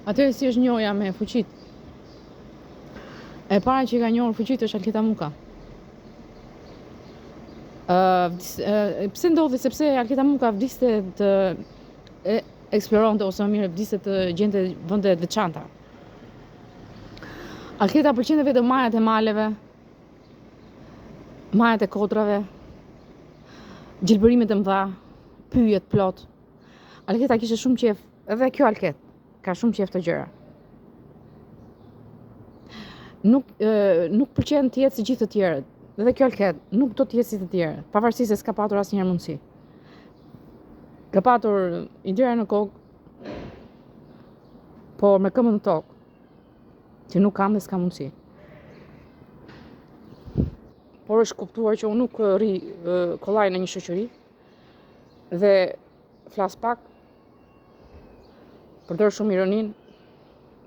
Atëherë si është njoja me fuqit? E para që ka njohur fuqit është Alketa Muka. Pse ndodhi? Sepse Alketa Muka vdiste të eksploronte, ose më mirë vdiste të gjente vende të veçanta. Alketa pëlqente vetëm majat e maleve, majat e kodrave, gjelbërimet e mëdha, pyjet plot. Alketa kishte shumë qef, edhe kjo Alket ka shumë qef të gjëra. Nuk pëlqen të jetë si gjithë të tjerët. Dhe kjo Alket nuk do të jetë si të tjerët, pavarësisht se s'ka patur asnjëherë mundësi. Ka patur idea në kokë, por me këmbën në tokë, që nuk kam dhe s'ka mundësi. Por është kuptuar që unë nuk rri kollaj në një shoqëri dhe flas pak, përdor shumë ironin,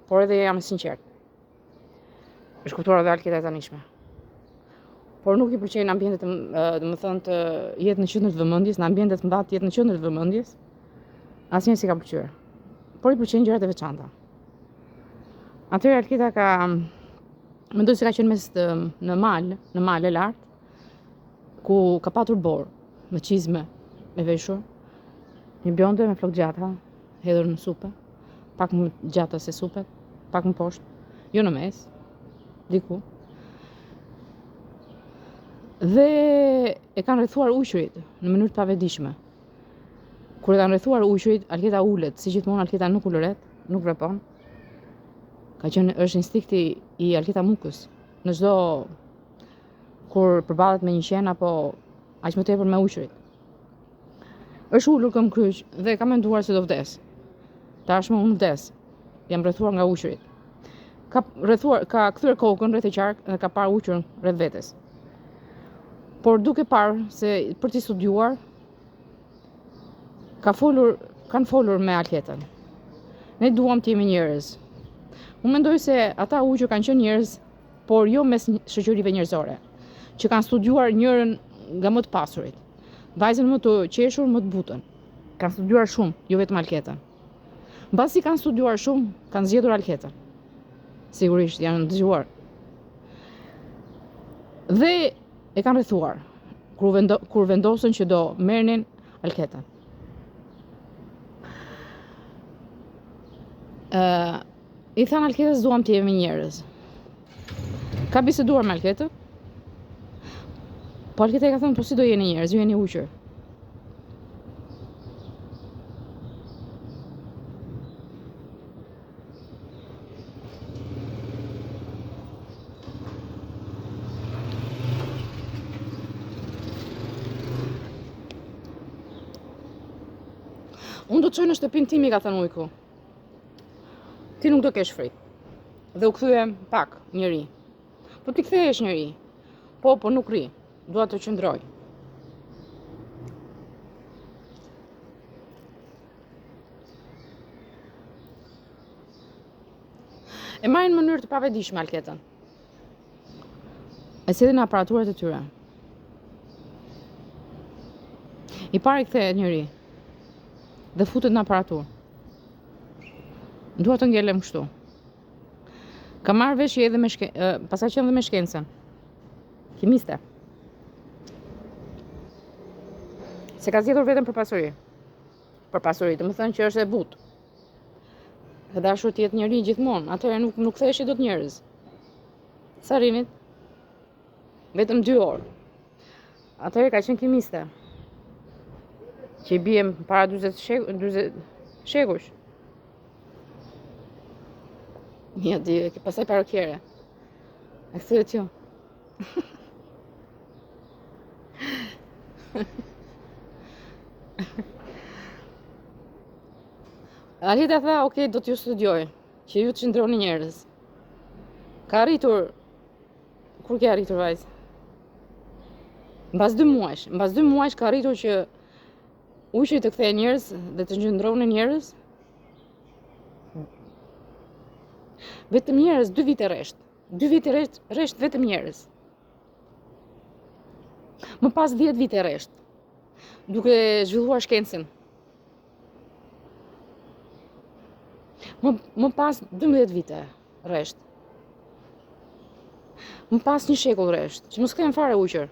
por edhe jam sinqert. Është kuptuar edhe Alketa e tanishme. Por nuk i pëlqejnë ambientet, domethënë të jetë në qendër të vëmendjes, në ambientet mëdha të jetë në qendër të vëmendjes. Asnjëherë si ka pëlqyer. Por i pëlqejnë gjërat e veçanta. Atëherë Alketa mendoj se ka qenë mes në mal e lartë, ku ka patur borë, me çizme, me veshur, një bjonde me flokë gjata, hedhur në supe, pak më gjata se supet, pak më poshtë, jo në mes, diku. Dhe e kanë rrethuar uqërit në mënyrë të pavetdijshme. Kur e kanë rrethuar uqërit, Alketa ulet, si gjithmonë Alketa nuk ulëret, nuk vrapon. Është instinkti i Alketa Mukës. Në çdo kur përballet me një qen apo aq më tepër me uqërit. Është ulur këmbë kryq dhe ka menduar se do vdes. Tashmë unë vdes. Jam rrethuar nga uqërit. Ka kthyer kokën rreth e qark dhe ka parë uqërin rreth vetes. Por duke parë se për t'i studiuar, kanë folur me Alketën. Ne duam të jemi njerëz. Unë mendoj se ata uqër kanë qenë njerëz, por jo mes shoqërive njerëzore, që kanë studiuar njërin nga më të pasurit, vajzën më të qeshur, më të butën. Kanë studiuar shumë, jo vetëm Alketën. Mbasi kanë studiuar shumë, kanë zgjedhur Alketën. Sigurisht janë dëgjuar. Dhe e kanë rrethuar kur vendosën që do merrnin Alketën. I thanë Alketës duam të jemi njerëz. Ka biseduar me Alketën. Po Alketa i ka thënë po si do jeni njerëz, ju jeni uqër. Unë do të çoj në shtëpinë time, ka thënë ujku. Ti nuk do kesh frikë. Dhe u kthyem pak njëri. Po ti kthehesh njëri. Po nuk rri. Dua të qëndroj. E marrin në mënyrë të pavetdijshme Alketën. E sillin në aparaturat e tyre. I pari kthehet njëri. Dhe futet në aparatur. Dua të ngelem kështu. Ka marrë veshje edhe pastaj qenë edhe me shkencën. Kimiste. Se ka zgjedhur vetëm për pasuri. Për pasuri, domethënë që është e butë. Dhe dashur të jetë njëri gjithmonë, atëherë nuk ktheheshi dot njerëz. Sa rinit? Vetëm 2 orë. Atëherë ka qenë kimiste. Që i bie para 40 shekush. Ja di, pastaj parokjere. E kthye jo. Alketa tha, ok, do t'ju studioj, që ju të qëndroni njerëz. Ka arritur, kur ke arritur vajzë? Mbas 2 muajsh ka arritur që uqëri të kthehen njerëz dhe të qëndronin njerëz. Vetëm njerëz 2 vite rresht. 2 vite rresht vetëm njerëz. Më pas 10 vite rresht. Duke zhvilluar shkencën. Më pas 12 vite rresht. Më pas një shekull rresht, që mos kenë fare uqër.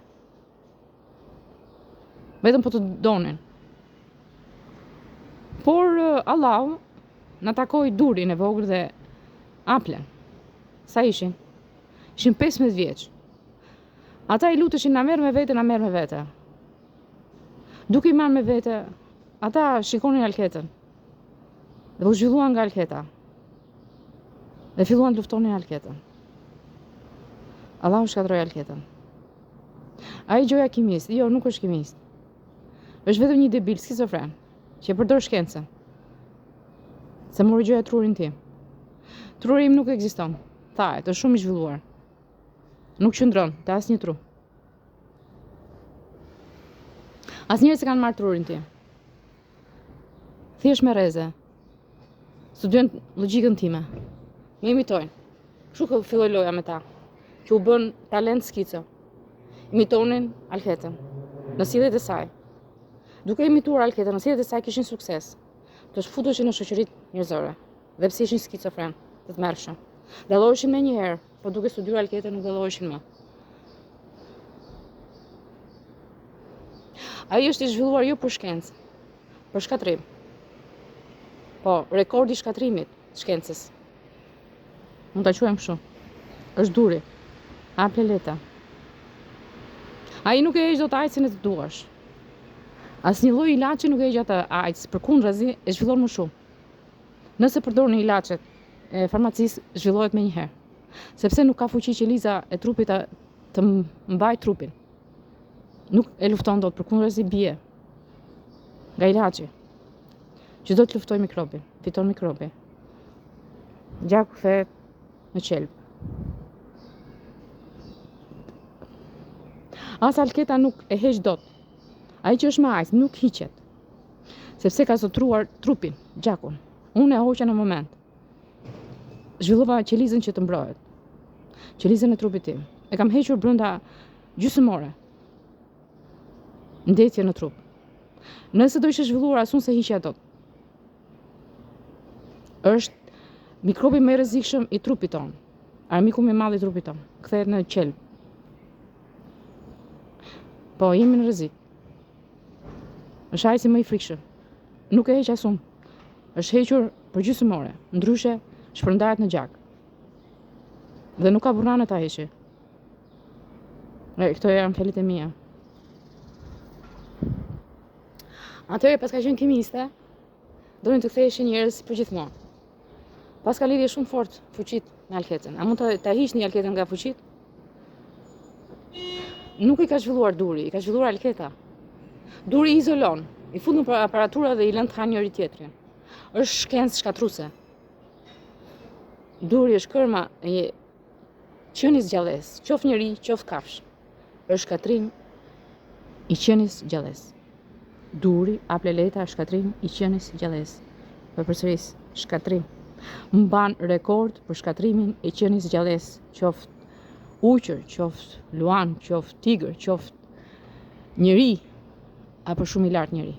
Vetëm po të donin. Por Allahu na takoi Durin e vogël dhe Aplen. Sa ishin? Ishin 15 vjeç. Ata i luteshin na merr me vete. Duke i marrë me vete, ata shikonin Alketën. Dhe u zhvilluan nga Alketa. Dhe filluan të luftonin Alketën. Allahu shkatroi Alketën. Ai gjoja kimist, jo, nuk është kimist. Është vetëm një debil skizofren që e përdor shkencën. Se mori gjoja trurin tim. Truri im nuk ekziston. Thahet, është shumë i zhvilluar. Nuk qëndron te asnjë tru. Asnjëherë se kanë marrë trurin tim. Thjesht me rreze. Studiojnë logjikën time. Më imitojnë. Kështu që filloi loja me ta. Që u bën talent skico. Imitonin Alketën në sjelljet e saj. Duke imituar Alketën në sjelljet e saj kishin sukses. Të shfuteshin në shoqëritë njerëzore. Dhe pse ishin skicofren, të tmerrshëm. Dalloheshin më njëherë, por duke studiuar Alketën nuk dalloheshin më. Ai është i zhvilluar jo për shkencë, për shkatrim. Po, rekordi i shkatrimit të shkencës. Mund ta quajmë kështu. Është Duri. Aple leta. Ai nuk e heq dot AIDS-in e të duash. Asnjë lloj ilaçi nuk e heq atë AIDS, përkundrazi e zhvillon më shumë. Nëse përdorni ilaçet e farmacisë, zhvillohet më njëherë. Sepse nuk ka fuqi qeliza e trupit të mbajë trupin. Nuk e lufton dot, përkundrazi bie nga ilaçi. Që do të luftoj mikrobin, fiton mikrobi. Gjaku kthehet në qelb. As Alketa nuk e heq dot. Ai që është me AIDS nuk hiqet. Sepse ka zotruar trupin, gjakun. Unë e hoqa në moment. Zhvillova qelizën që të mbrohet. Qelizën e trupit tim. E kam hequr brenda gjysmore. Ndetje në trup. Nëse do ishte zhvilluar asun se hiqja dot. Është mikrobi më i rrezikshëm i trupit ton. Armiku më i madh i trupit ton. Kthehet në qelb. Po, jemi në rrezik. Është ai si më i frikshëm. Nuk e heq asun. Është hequr për gjysmore, ndryshe shpërndahet në gjak. Dhe nuk ka burrane ta heqë. Këto janë fjalit e mia. Atëherë pas ka qenë kimiste, donin të ktheheshin njerëz për gjithmonë. Pas ka lidhje shumë fort fuqit me Alketën. A mund ta hiqni Alketën nga fuqit? Nuk i ka zhvilluar Duri, i ka zhvilluar Alketa. Duri i izolon, i fut në aparatura dhe i lën të hanë njëri tjetrin. Është shkencë shkatruese. Duri është kërma e qenis gjallës, qof njeri, qof kafsh. Është shkatrim i qenis gjallës. Duri, aple leta, është shkatrim i qenis gjallës. Përsëris, shkatrim. Mban rekord për shkatrimin e qenis gjallës, qoft uqër, qoft luan, qoft tigër, qoft njeri, apo shumë i lartë njeri.